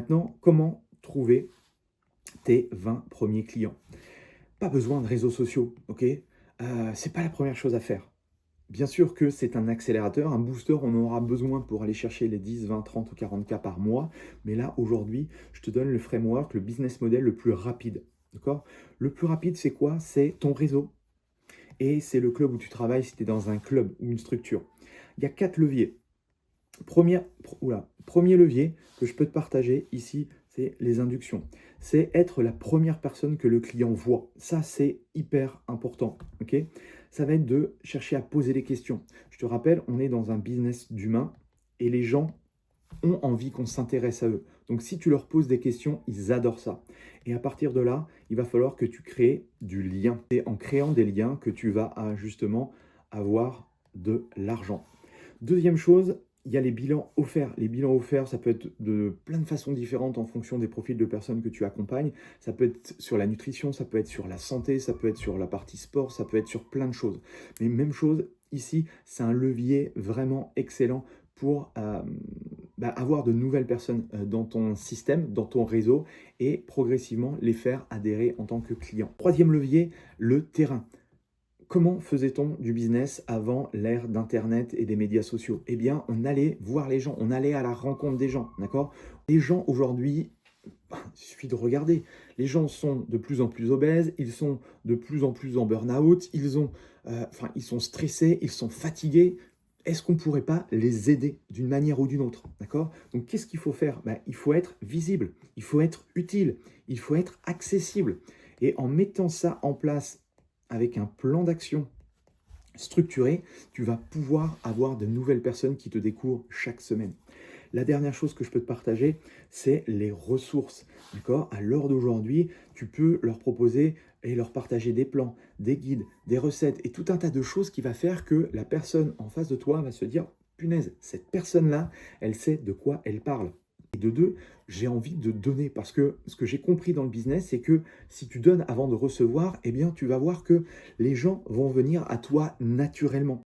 Maintenant, comment trouver tes 20 premiers clients? Pas besoin de réseaux sociaux, OK? C'est pas la première chose à faire. Bien sûr que c'est un accélérateur, un booster, on en aura besoin pour aller chercher les 10, 20, 30 ou 40 K par mois. Mais là, aujourd'hui, je te donne le framework, le business model le plus rapide. D'accord? Le plus rapide, c'est quoi? C'est ton réseau et c'est le club où tu travailles si tu es dans un club ou une structure. Il y a 4 leviers. Premier levier que je peux te partager ici, c'est les inductions. C'est être la première personne que le client voit. Ça, c'est hyper important. Ok. Ça va être de chercher à poser des questions. Je te rappelle, on est dans un business d'humain et les gens ont envie qu'on s'intéresse à eux. Donc, si tu leur poses des questions, ils adorent ça. Et à partir de là, il va falloir que tu crées du lien. C'est en créant des liens que tu vas justement avoir de l'argent. Deuxième chose, il y a les bilans offerts. Les bilans offerts, ça peut être de plein de façons différentes en fonction des profils de personnes que tu accompagnes. Ça peut être sur la nutrition, ça peut être sur la santé, ça peut être sur la partie sport, ça peut être sur plein de choses. Mais même chose, ici, c'est un levier vraiment excellent pour avoir de nouvelles personnes dans ton système, dans ton réseau et progressivement les faire adhérer en tant que client. Troisième levier, le terrain. Comment faisait-on du business avant l'ère d'internet et des médias sociaux? Eh bien, on allait voir les gens, on allait à la rencontre des gens, d'accord? Les gens aujourd'hui, il suffit de regarder. Les gens sont de plus en plus obèses, ils sont de plus en plus en burn-out, ils sont stressés, ils sont fatigués. Est-ce qu'on ne pourrait pas les aider d'une manière ou d'une autre, d'accord? Donc, qu'est-ce qu'il faut faire? Il faut être visible, il faut être utile, il faut être accessible. Et en mettant ça en place avec un plan d'action structuré, tu vas pouvoir avoir de nouvelles personnes qui te découvrent chaque semaine. La dernière chose que je peux te partager, c'est les ressources. D'accord? À l'heure d'aujourd'hui, tu peux leur proposer et leur partager des plans, des guides, des recettes et tout un tas de choses qui va faire que la personne en face de toi va se dire, punaise, cette personne-là, elle sait de quoi elle parle. Et de deux, j'ai envie de donner parce que ce que j'ai compris dans le business, c'est que si tu donnes avant de recevoir, eh bien, tu vas voir que les gens vont venir à toi naturellement.